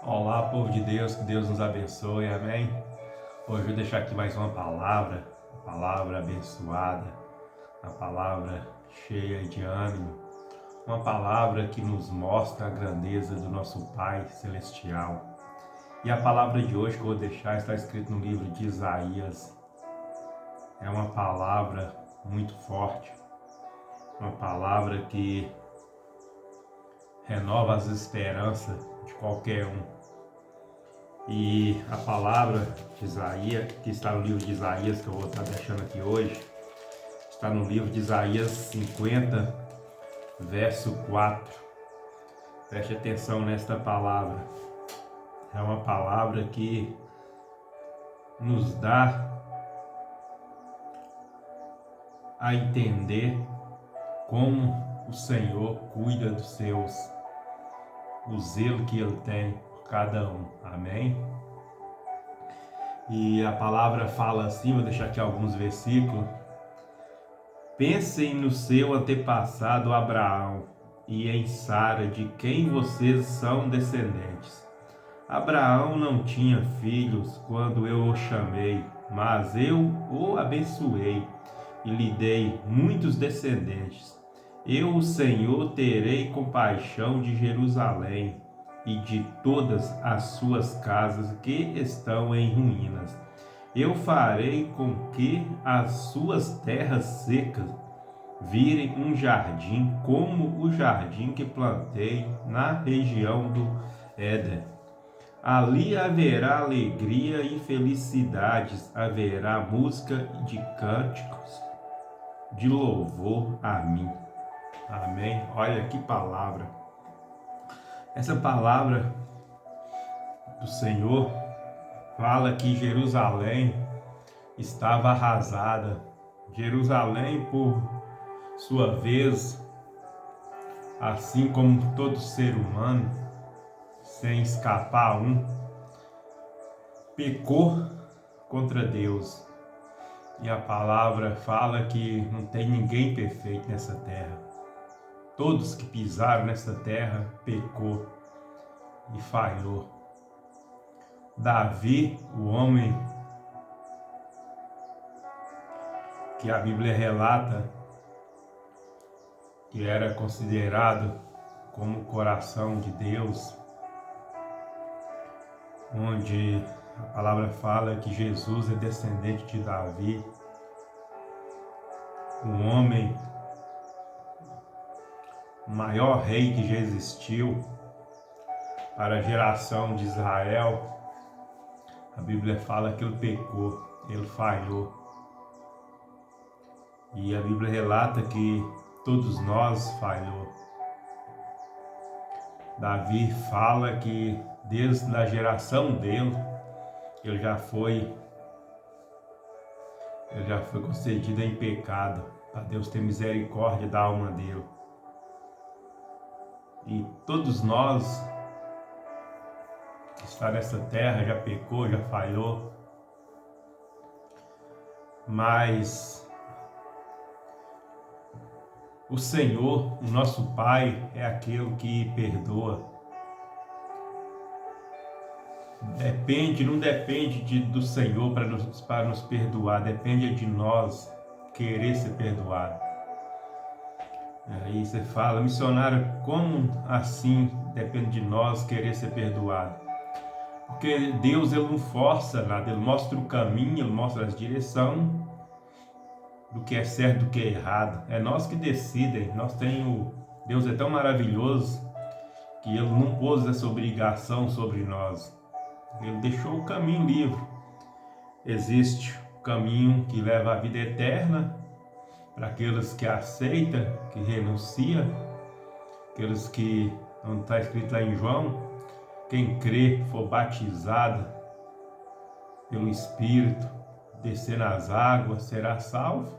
Olá, povo de Deus, que Deus nos abençoe, amém? Hoje eu vou deixar aqui mais uma palavra abençoada, uma palavra cheia de ânimo, uma palavra que nos mostra a grandeza do nosso Pai Celestial. E a palavra de hoje que eu vou deixar está escrita no livro de Isaías. É uma palavra muito forte, uma palavra que renova as esperanças de qualquer um. E a palavra de Isaías, que está no livro de Isaías, que eu vou estar deixando aqui hoje, está no livro de Isaías 50, verso 4. Preste atenção nesta palavra. É uma palavra que nos dá a entender como o Senhor cuida dos seus, o zelo que Ele tem por cada um. Amém? E a palavra fala assim, vou deixar aqui alguns versículos. Pensem no seu antepassado Abraão e em Sara, de quem vocês são descendentes. Abraão não tinha filhos quando eu o chamei, mas eu o abençoei e lhe dei muitos descendentes. Eu, o Senhor, terei compaixão de Jerusalém e de todas as suas casas que estão em ruínas. Eu farei com que as suas terras secas virem um jardim, como o jardim que plantei na região do Éden. Ali haverá alegria e felicidades, haverá música de cânticos de louvor a mim. Amém? Olha que palavra. Essa palavra do Senhor fala que Jerusalém estava arrasada. Jerusalém, por sua vez, assim como todo ser humano, sem escapar pecou contra Deus. E a palavra fala que não tem ninguém perfeito nessa terra. Todos que pisaram nessa terra pecou e falhou. Davi, o homem que a Bíblia relata que era considerado como o coração de Deus, onde a palavra fala que Jesus é descendente de Davi, um homem, o maior rei que já existiu para a geração de Israel. A Bíblia fala que ele pecou, ele falhou. E a Bíblia relata que todos nós falhou. Davi fala que desde a geração dele, ele já foi concedido em pecado, para Deus ter misericórdia da alma dele. E todos nós que está nessa terra já pecou, já falhou, mas o Senhor, o nosso Pai, é aquele que perdoa. Não depende do Senhor para nos perdoar, depende de nós querer ser perdoado. Aí você fala, missionário, como assim depende de nós querer ser perdoado? Porque Deus, ele não força nada, ele mostra o caminho, ele mostra a direção do que é certo, do que é errado. É nós que decidem. Deus é tão maravilhoso que ele não pôs essa obrigação sobre nós. Ele deixou o caminho livre. Existe o caminho que leva à vida eterna para aqueles que aceitam, que renunciam, aqueles que, não está escrito lá em João, quem crê, for batizado pelo Espírito, descer nas águas, será salvo.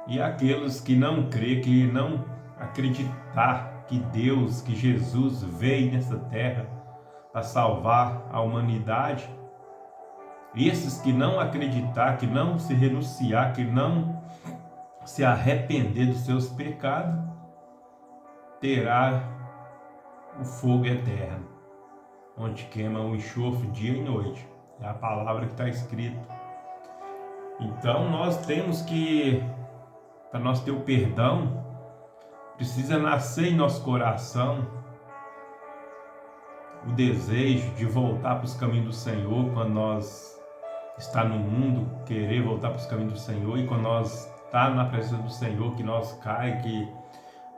E aqueles que não crê, que não acreditar que Deus, que Jesus veio nessa terra para salvar a humanidade, esses que não acreditar, que não se renunciar, que não se arrepender dos seus pecados, terá o fogo eterno. onde queima o enxofre dia e noite. É a palavra que está escrita. Então nós temos que, para nós ter o perdão, precisa nascer em nosso coração o desejo de voltar para os caminhos do Senhor quando nós está no mundo, querer voltar para os caminhos do Senhor, e quando nós está na presença do Senhor, que nós cai, que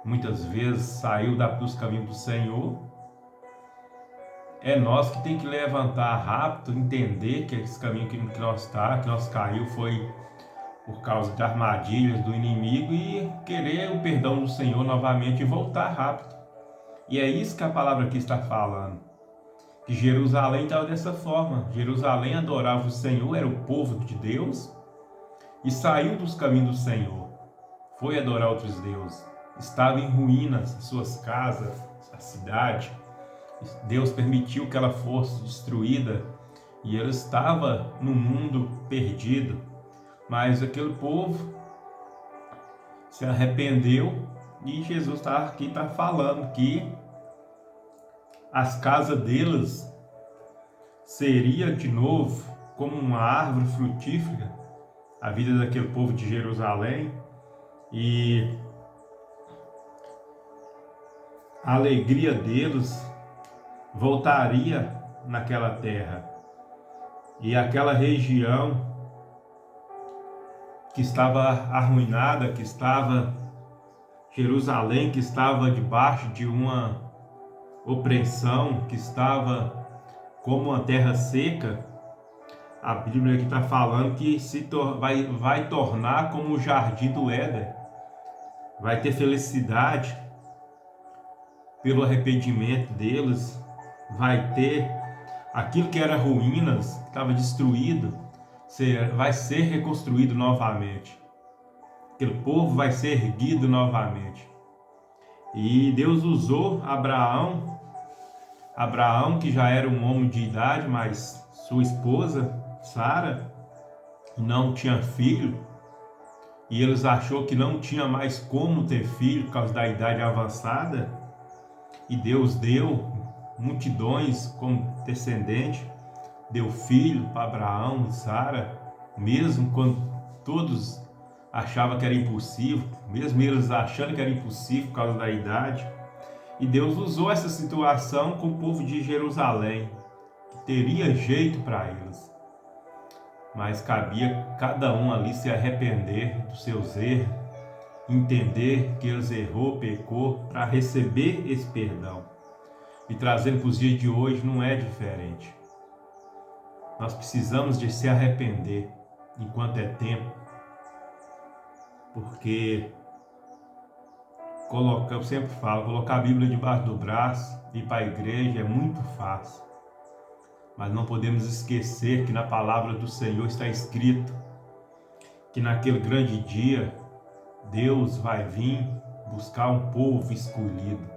muitas vezes saiu dos caminhos do Senhor, é nós que tem que levantar rápido, entender que esse caminho que nós caiu foi por causa de armadilhas do inimigo, e querer o perdão do Senhor novamente e voltar rápido. E é isso que a palavra aqui está falando. Que Jerusalém estava dessa forma. Jerusalém adorava o Senhor, era o povo de Deus, e saiu dos caminhos do Senhor. Foi adorar outros deuses. Estava em ruínas, suas casas, a cidade. Deus permitiu que ela fosse destruída, e ela estava no mundo perdido. Mas aquele povo se arrependeu, e Jesus está falando que as casas deles seria de novo como uma árvore frutífera, a vida daquele povo de Jerusalém, e a alegria deles voltaria naquela terra, e aquela região que estava arruinada, que estava Jerusalém, que estava debaixo de uma opressão, que estava como uma terra seca, a Bíblia aqui está falando que vai tornar como o jardim do Éden, vai ter felicidade pelo arrependimento deles, vai ter aquilo que era ruínas, que estava destruído, vai ser reconstruído novamente. Aquele povo vai ser erguido novamente. E Deus usou Abraão, que já era um homem de idade, mas sua esposa, Sara, não tinha filho, e eles achou que não tinha mais como ter filho por causa da idade avançada, e Deus deu multidões como descendente, deu filho para Abraão e Sara, mesmo quando todos achavam que era impossível, mesmo eles achando que era impossível por causa da idade. E Deus usou essa situação com o povo de Jerusalém, que teria jeito para eles, mas cabia cada um ali se arrepender dos seus erros, entender que eles errou, pecou, para receber esse perdão. E trazendo para os dias de hoje não é diferente. Nós precisamos de se arrepender enquanto é tempo, porque eu sempre falo, colocar a Bíblia debaixo do braço e ir para a igreja é muito fácil, mas não podemos esquecer que na palavra do Senhor está escrito que naquele grande dia Deus vai vir buscar um povo escolhido,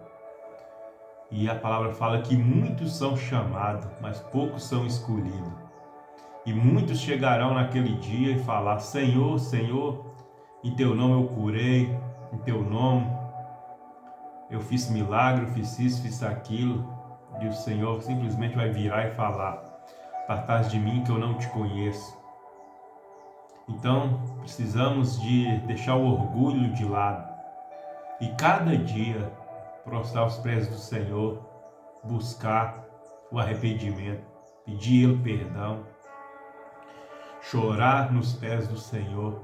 e a palavra fala que muitos são chamados, mas poucos são escolhidos. E muitos chegarão naquele dia e falar: Senhor, Senhor, em teu nome eu curei, em teu nome eu fiz milagre, eu fiz isso, fiz aquilo. E o Senhor simplesmente vai virar e falar: apartai de mim que eu não te conheço. Então precisamos de deixar o orgulho de lado e cada dia prostrar os pés do Senhor, buscar o arrependimento, pedir Ele perdão, chorar nos pés do Senhor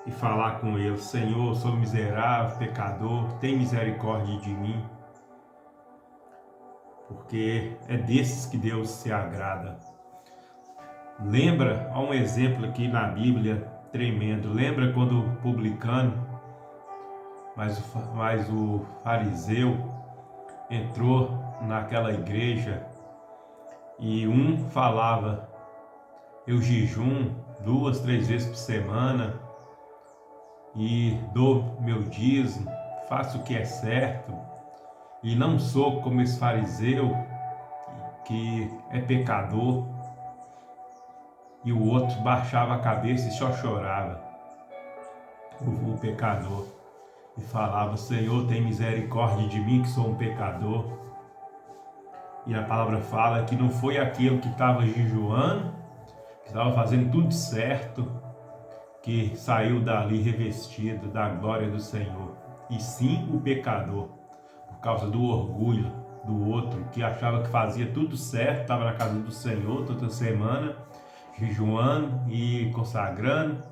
e falar com Ele: Senhor, eu sou miserável, pecador, tem misericórdia de mim, porque é desses que Deus se agrada. Lembra, há um exemplo aqui na Bíblia tremendo. Lembra quando o publicano, mas o fariseu entrou naquela igreja e um falava: eu jejum 2, 3 vezes por semana e dou meu dízimo, faço o que é certo, e não sou como esse fariseu que é pecador. E o outro baixava a cabeça e só chorava, o pecador, e falava: Senhor, tem misericórdia de mim que sou um pecador. E a palavra fala que não foi aquele que estava jejuando, que estava fazendo tudo certo, que saiu dali revestido da glória do Senhor, e sim o pecador, por causa do orgulho do outro, que achava que fazia tudo certo, estava na casa do Senhor toda semana, jejuando e consagrando,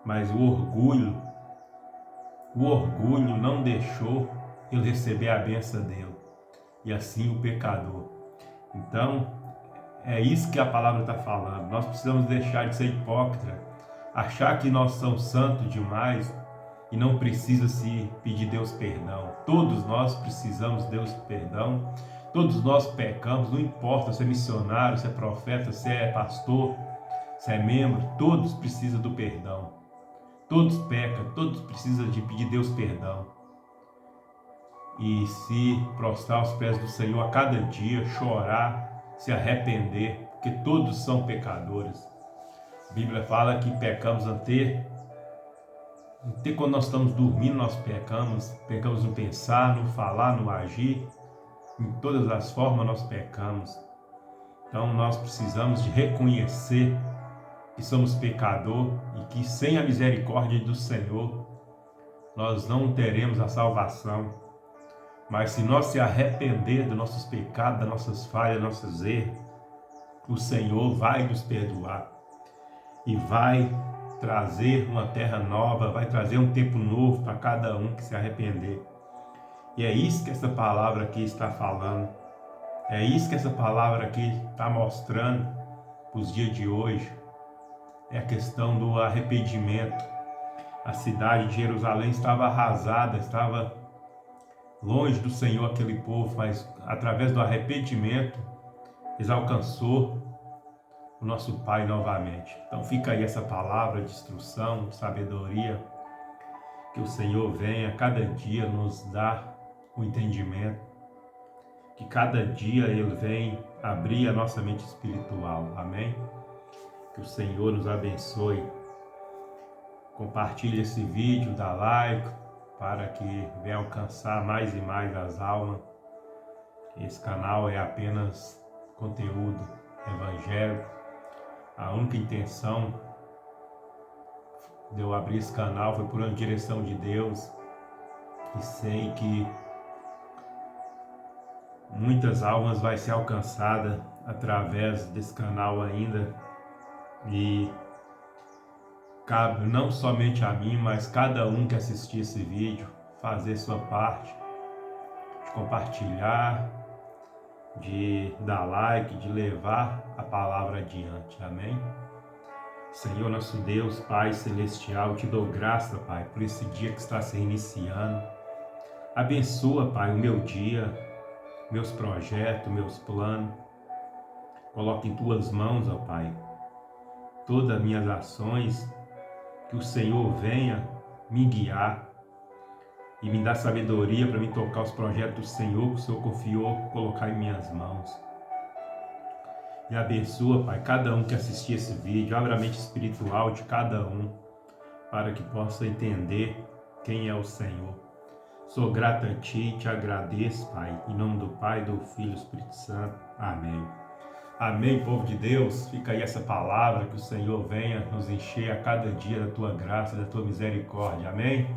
mas o orgulho não deixou ele receber a bênção dele, e assim o pecador. Então, é isso que a palavra está falando. Nós precisamos deixar de ser hipócrita, achar que nós somos santos demais e não precisa se pedir Deus perdão. Todos nós precisamos de Deus perdão. Todos nós pecamos, não importa se é missionário, se é profeta, se é pastor, se é membro, todos precisam do perdão. Todos pecam, todos precisam de pedir Deus perdão. E se prostrar aos pés do Senhor a cada dia, chorar, se arrepender, porque todos são pecadores. A Bíblia fala que pecamos até quando nós estamos dormindo, nós pecamos no pensar, no falar, no agir, em todas as formas nós pecamos. Então nós precisamos de reconhecer que somos pecador e que sem a misericórdia do Senhor nós não teremos a salvação. Mas se nós se arrepender dos nossos pecados, das nossas falhas, dos nossos erros, o Senhor vai nos perdoar e vai trazer uma terra nova, vai trazer um tempo novo para cada um que se arrepender. E é isso que essa palavra aqui está falando. É isso que essa palavra aqui está mostrando para os dias de hoje. É a questão do arrependimento. A cidade de Jerusalém estava arrasada, estava longe do Senhor aquele povo, mas através do arrependimento eles alcançou o nosso Pai novamente. Então fica aí essa palavra de instrução, de sabedoria, que o Senhor venha cada dia nos dar o entendimento, que cada dia Ele vem abrir a nossa mente espiritual. Amém? Que o Senhor nos abençoe. Compartilhe esse vídeo, dá like, para que venha alcançar mais e mais as almas. Esse canal é apenas conteúdo evangélico. A única intenção de eu abrir esse canal foi por uma direção de Deus, e sei que muitas almas vai ser alcançada através desse canal ainda, e cabe não somente a mim, mas cada um que assistir esse vídeo fazer sua parte, de compartilhar, de dar like, de levar a palavra adiante. Amém? Senhor nosso Deus, Pai Celestial, te dou graça, Pai, por esse dia que está se iniciando. Abençoa, Pai, o meu dia, meus projetos, meus planos. Coloque em Tuas mãos, ó Pai, todas as minhas ações, que o Senhor venha me guiar e me dar sabedoria para me tocar os projetos do Senhor que o Senhor confiou colocar em minhas mãos. E abençoa, Pai, cada um que assistir esse vídeo, abra a mente espiritual de cada um, para que possa entender quem é o Senhor. Sou grato a Ti, te agradeço, Pai, em nome do Pai, do Filho e do Espírito Santo. Amém. Amém, povo de Deus. Fica aí essa palavra, que o Senhor venha nos encher a cada dia da Tua graça e da Tua misericórdia. Amém.